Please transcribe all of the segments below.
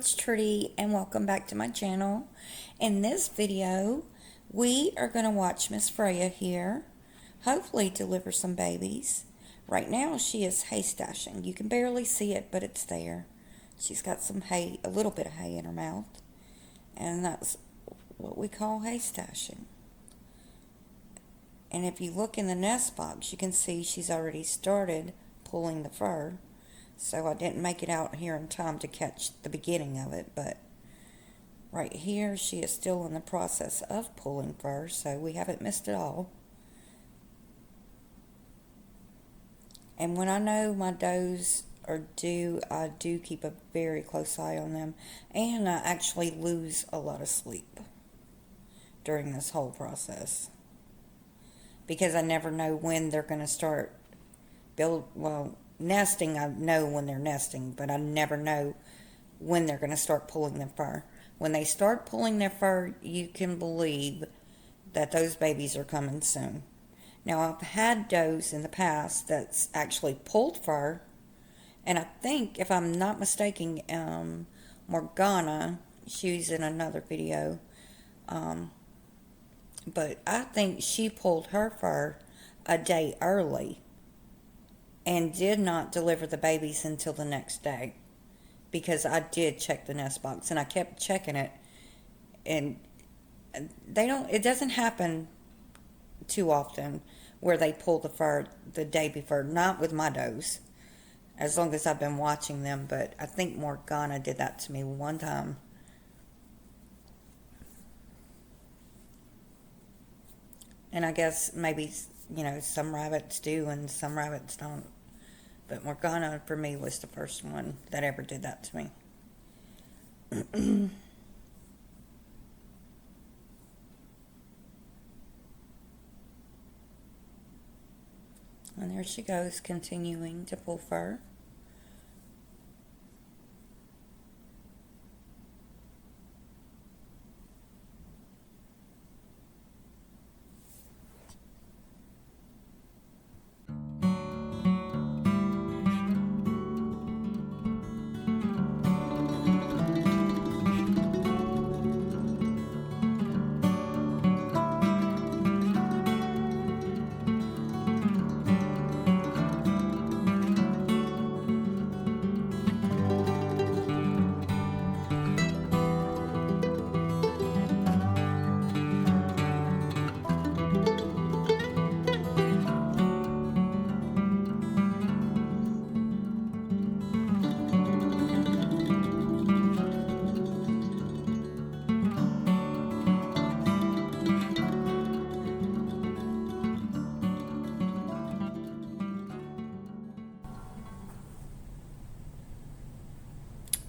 it's Trudy and welcome back to my channel. In this video, we are going to watch Miss Freya here, hopefully deliver some babies. Right now she is hay stashing. You can barely see it, but it's there. She's got some hay, a little bit of hay in her mouth, and that's what we call hay stashing. And if you look in the nest box, you can see she's already started pulling the fur. So I didn't make it out here in time to catch the beginning of it, but right here she is still in the process of pulling fur, so we haven't missed it all. And when I know my does are due, I do keep a very close eye on them, and I actually lose a lot of sleep during this whole process because I never know when they're going to start nesting. I know when they're nesting, but I never know when they're going to start pulling their fur. When they start pulling their fur, you can believe that those babies are coming soon. Now, I've had does in the past that's actually pulled fur, and I think, if I'm not mistaken, Morgana, she's in another video, but I think she pulled her fur a day early and did not deliver the babies until the next day, because I did check the nest box and I kept checking it, and it doesn't happen too often where they pull the fur the day before, not with my does, as long as I've been watching them. But I think Morgana did that to me one time. And I guess maybe, some rabbits do and some rabbits don't. But Morgana, for me, was the first one that ever did that to me. And there she goes, continuing to pull fur.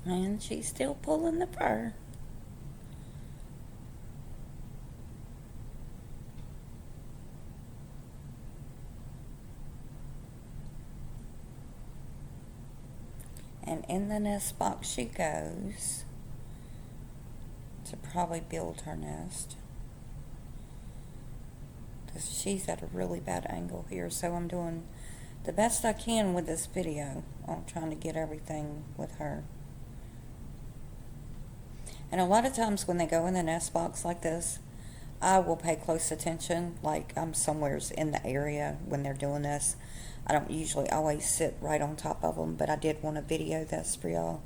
And she's still pulling the fur. And in the nest box she goes to probably build her nest. She's at a really bad angle here, so I'm doing the best I can with this video. I'm trying to get everything with her. And a lot of times when they go in the nest box like this, I will pay close attention, like I'm somewheres in the area when they're doing this. I don't usually always sit right on top of them, but I did want to video this for y'all.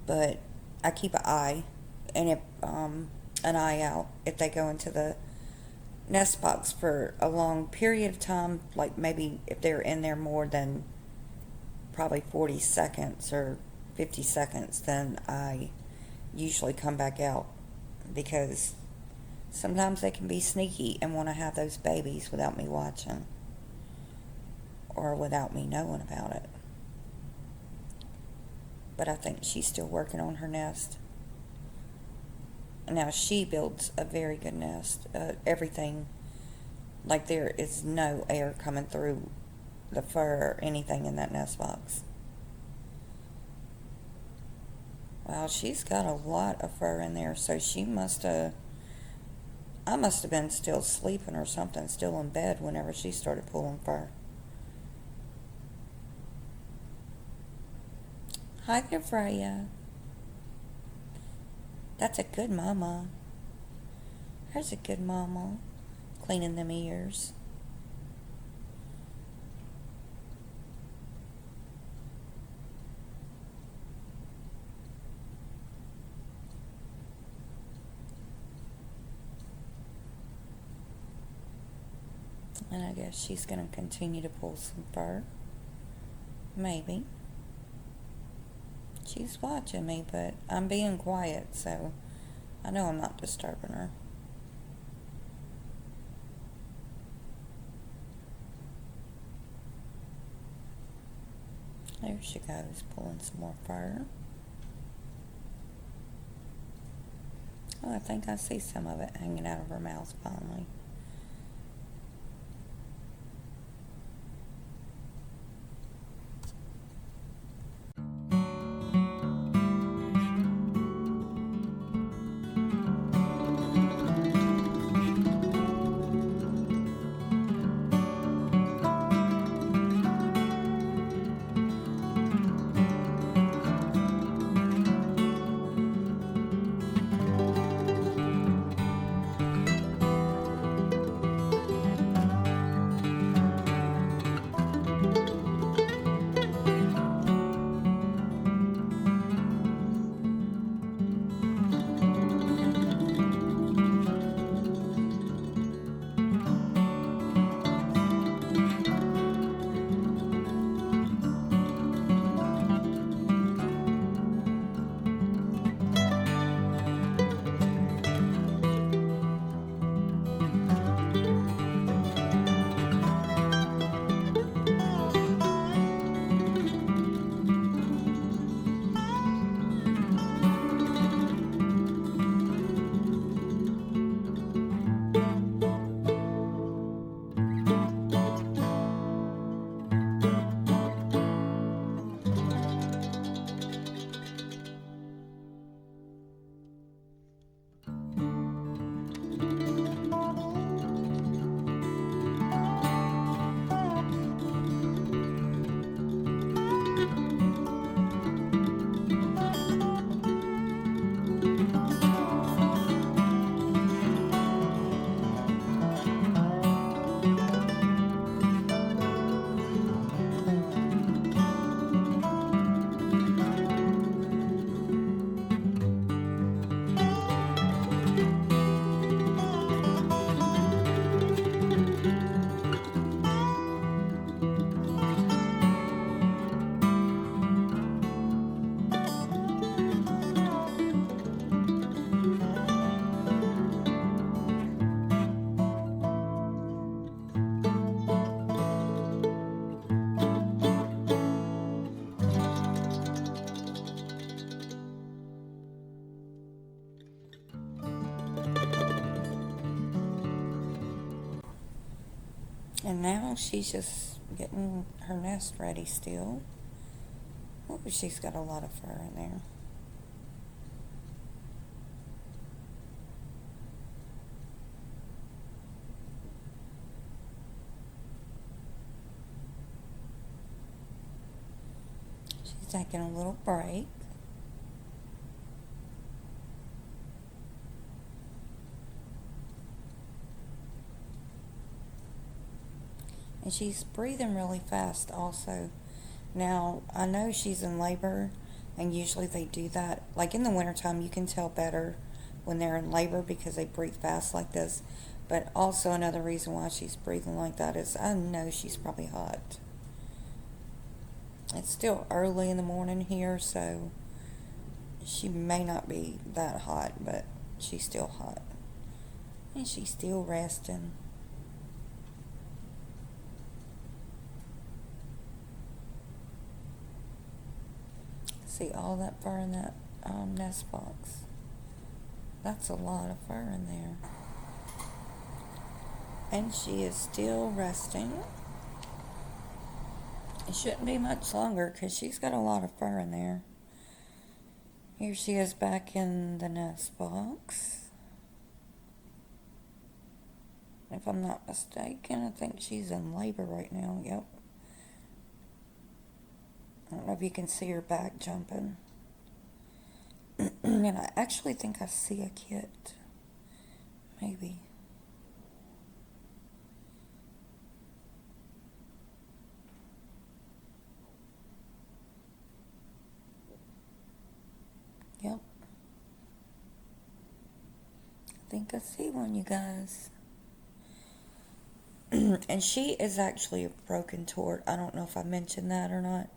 But I keep an eye, and an eye out if they go into the nest box for a long period of time, like maybe if they're in there more than probably 40 seconds or 50 seconds, then I usually come back out, because sometimes they can be sneaky and want to have those babies without me watching or without me knowing about it. But I think she's still working on her nest. Now, she builds a very good nest. Everything, like there is no air coming through the fur or anything in that nest box. Wow, she's got a lot of fur in there, so I must have been still sleeping or something, still in bed whenever she started pulling fur. Hi there, Freya. That's a good mama. There's a good mama. Cleaning them ears. And I guess she's going to continue to pull some fur. Maybe. She's watching me, but I'm being quiet, so I know I'm not disturbing her. There she goes, pulling some more fur. Oh, I think I see some of it hanging out of her mouth finally. And now she's just getting her nest ready still. Oh, she's got a lot of fur in there. She's taking a little break. And she's breathing really fast also. Now, I know she's in labor, and usually they do that. Like in the wintertime, you can tell better when they're in labor because they breathe fast like this. But also another reason why she's breathing like that is I know she's probably hot. It's still early in the morning here, so she may not be that hot, but she's still hot. And she's still resting. See all that fur in that nest box. That's a lot of fur in there. And she is still resting. It shouldn't be much longer because she's got a lot of fur in there. Here she is back in the nest box. If I'm not mistaken, I think she's in labor right now. Yep. I don't know if you can see her back jumping. And I actually think I see a kit. Maybe. Yep. I think I see one, you guys. And she is actually a broken tort. I don't know if I mentioned that or not.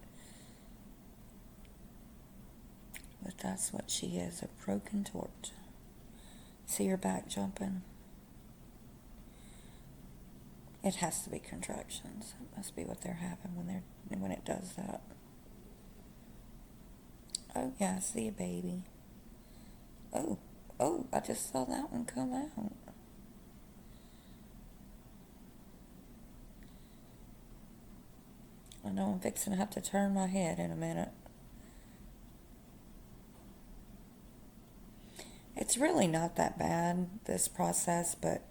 But that's what she is, a broken tort. See her back jumping? It has to be contractions. It must be what they're having when it does that. Oh yeah, I see a baby. Oh, I just saw that one come out. I know I'm fixing to have to turn my head in a minute. It's really not that bad, this process, but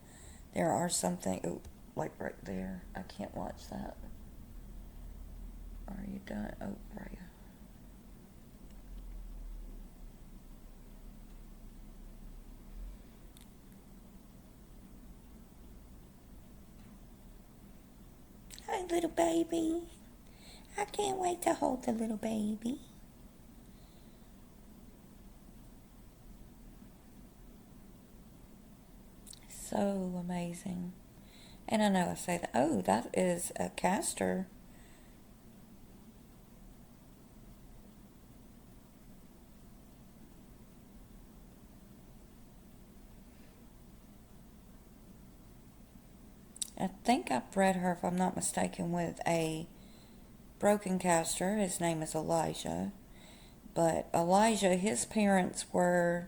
there are some things, like right there. I can't watch that. Are you done? Oh, Freya. Hi, little baby. I can't wait to hold the little baby. So amazing. And I know I say that. Oh, that is a caster. I think I bred her, if I'm not mistaken, with a broken caster. His name is Elijah. But Elijah, his parents were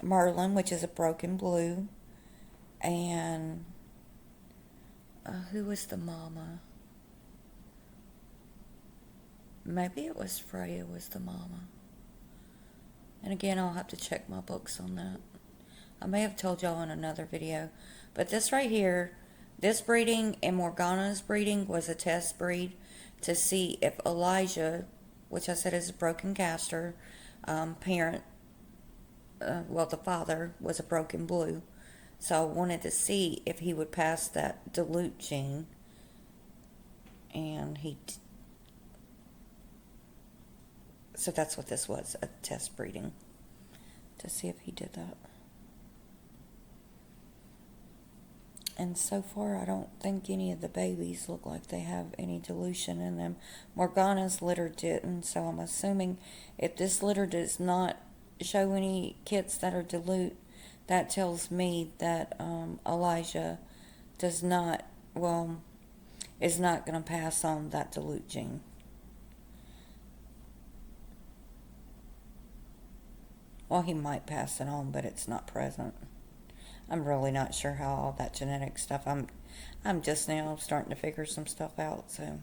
Merlin, which is a broken blue, and who was the mama? Maybe it was Freya was the mama. And again, I'll have to check my books on that. I may have told y'all in another video. But this right here, this breeding and Morgana's breeding was a test breed to see if Elijah, which I said is a broken caster, parent, the father was a broken blue. So I wanted to see if he would pass that dilute gene. And so that's what this was, a test breeding. To see if he did that. And so far, I don't think any of the babies look like they have any dilution in them. Morgana's litter didn't, so I'm assuming if this litter does not show any kits that are dilute, that tells me that Elijah does not, is not going to pass on that dilute gene. Well, he might pass it on, but it's not present. I'm really not sure how all that genetic stuff. I'm just now starting to figure some stuff out. So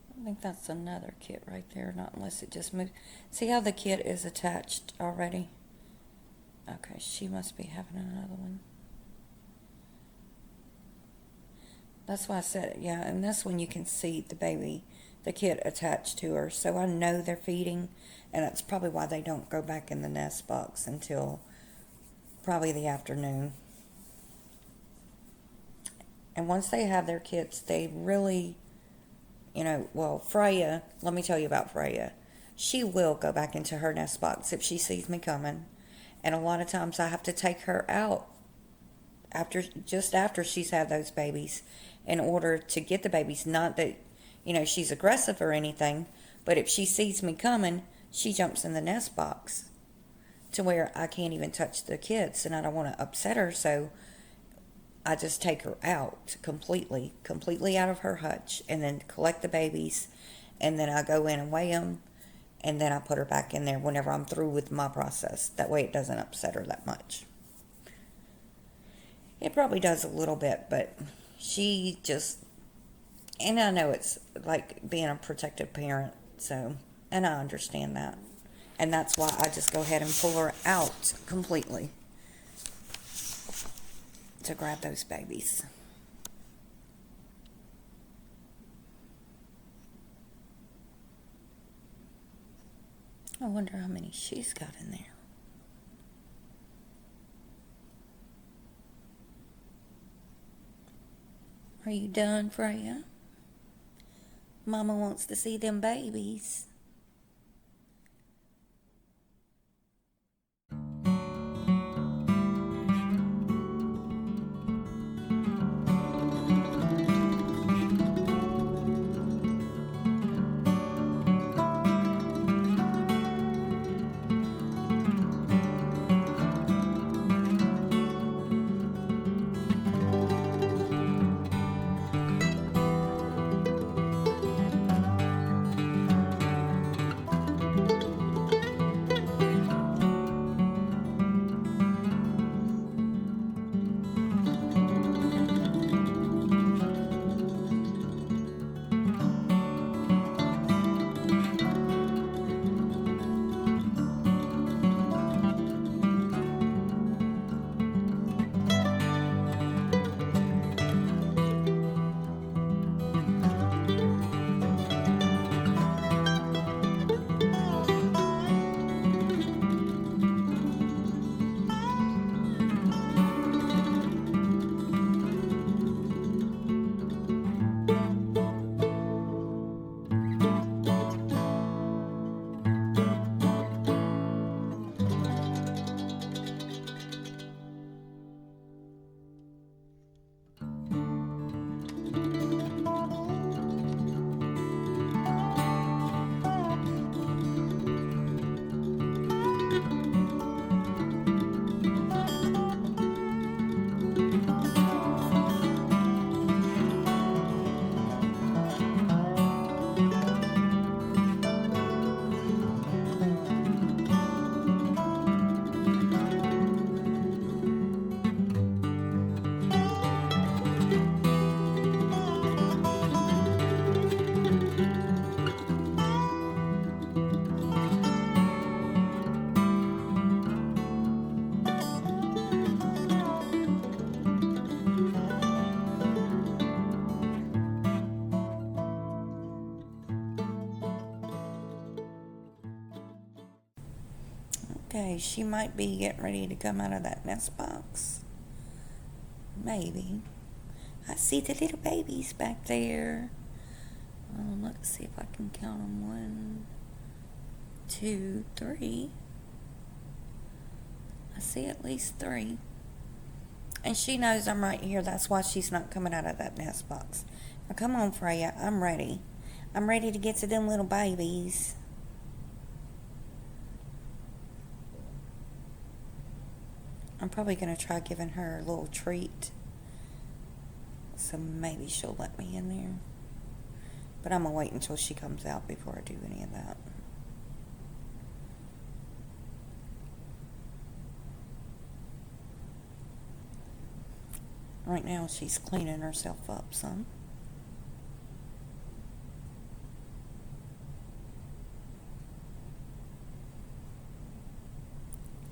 I think that's another kit right there. Not unless it just moved. See how the kit is attached already? Okay, she must be having another one. That's why I said, yeah, and this one you can see the baby, the kid attached to her. So I know they're feeding, and that's probably why they don't go back in the nest box until probably the afternoon. And once they have their kits, they really, Freya, let me tell you about Freya. She will go back into her nest box if she sees me coming. And a lot of times I have to take her out just after she's had those babies in order to get the babies. Not that, she's aggressive or anything, but if she sees me coming, she jumps in the nest box to where I can't even touch the kids, and I don't want to upset her, so I just take her out completely out of her hutch, and then collect the babies, and then I go in and weigh them, and then I put her back in there whenever I'm through with my process. That way it doesn't upset her that much. It probably does a little bit, but she just, and I know it's like being a protective parent, so, and I understand that. And that's why I just go ahead and pull her out completely to grab those babies. I wonder how many she's got in there. Are you done, Freya? Mama wants to see them babies. Okay, she might be getting ready to come out of that nest box. Maybe. I see the little babies back there. Let's see if I can count them. 1, 2, 3. I see at least 3. And she knows I'm right here. That's why she's not coming out of that nest box. Now come on, Freya. I'm ready. I'm ready to get to them little babies. I'm probably going to try giving her a little treat. So maybe she'll let me in there. But I'm going to wait until she comes out before I do any of that. Right now she's cleaning herself up some.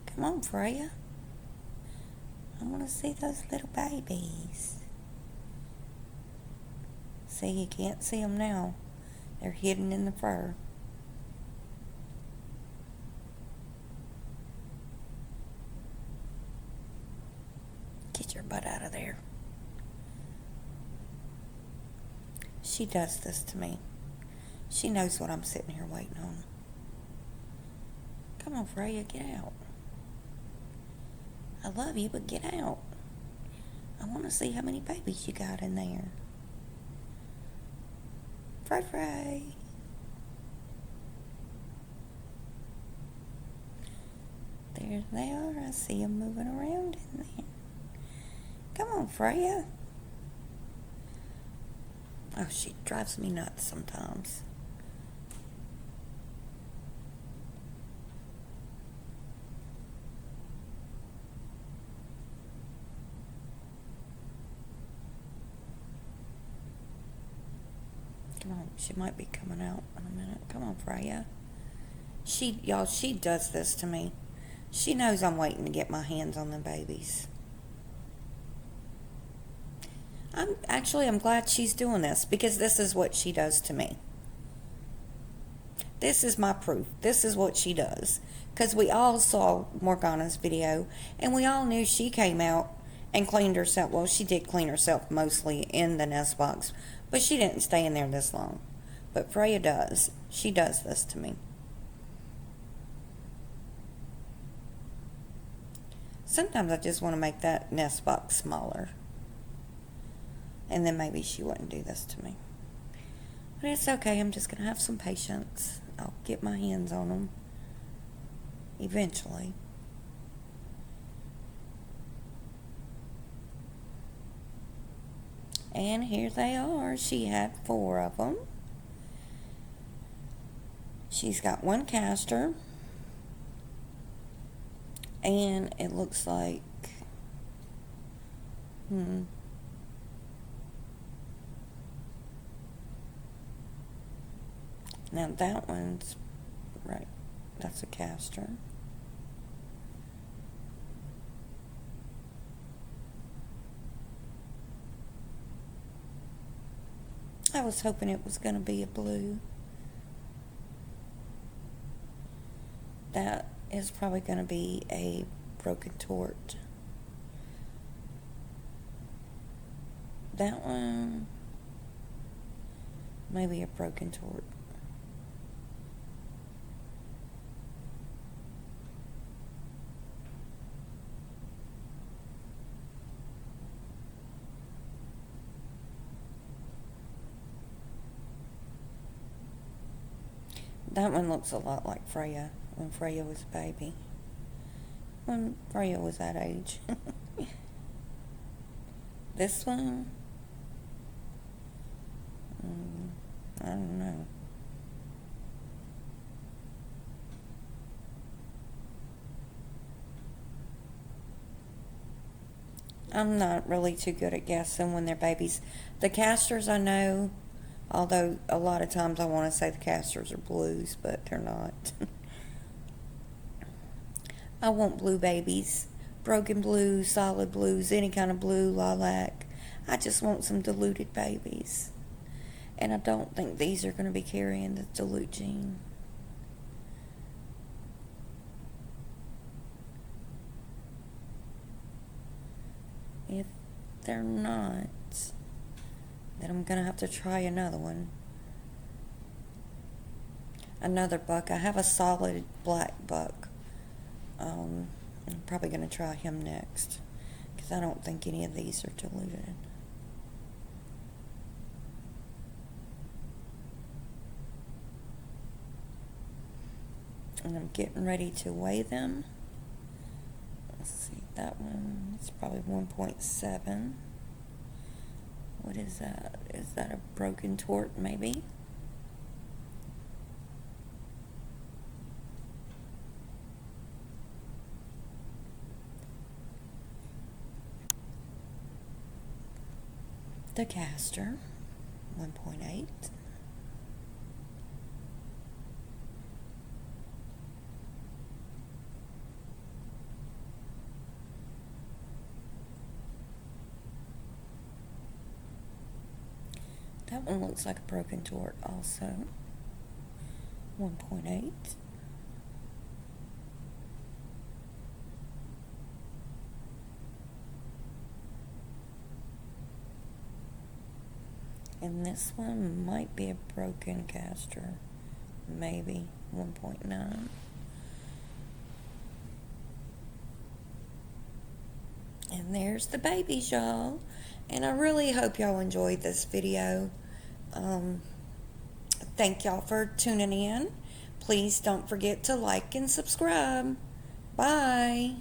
Come on, Freya. I want to see those little babies. See, you can't see them now. They're hidden in the fur. Get your butt out of there. She does this to me. She knows what I'm sitting here waiting on. Come on, Freya, get out. I love you, but get out. I want to see how many babies you got in there. Frey. There they are. I see them moving around in there. Come on, Freya. Oh, she drives me nuts sometimes. Come on, she might be coming out in a minute. Come on, Freya. Y'all, she does this to me. She knows I'm waiting to get my hands on the babies. I'm glad she's doing this because this is what she does to me. This is my proof. This is what she does. Because we all saw Morgana's video, and we all knew she came out and cleaned herself. Well, she did clean herself mostly in the nest box, but she didn't stay in there this long. But Freya does. She does this to me. Sometimes I just want to make that nest box smaller. And then maybe she wouldn't do this to me. But it's okay. I'm just going to have some patience. I'll get my hands on them eventually. And here they are. She had 4 of them. She's got 1 caster. And it looks like... Now that one's... Right. That's a caster. I was hoping it was going to be a blue. That is probably going to be a broken tort. That one, maybe a broken tort. That one looks a lot like Freya when Freya was a baby. When Freya was that age. This one, I don't know. I'm not really too good at guessing when they're babies. The casters I know, although a lot of times I want to say the casters are blues, but they're not. I want blue babies. Broken blues, solid blues, any kind of blue, lilac. I just want some diluted babies. And I don't think these are going to be carrying the dilute gene. If they're not, then I'm going to have to try another one. Another buck. I have a solid black buck. I'm probably going to try him next, because I don't think any of these are diluted. And I'm getting ready to weigh them. Let's see, that one, it's probably 1.7. What is that? Is that a broken tort, maybe? The caster, 1.8. That one looks like a broken tort also, 1.8. And this one might be a broken caster, maybe 1.9. And there's the babies, y'all. And I really hope y'all enjoyed this video. Thank y'all for tuning in. Please don't forget to like and subscribe. Bye.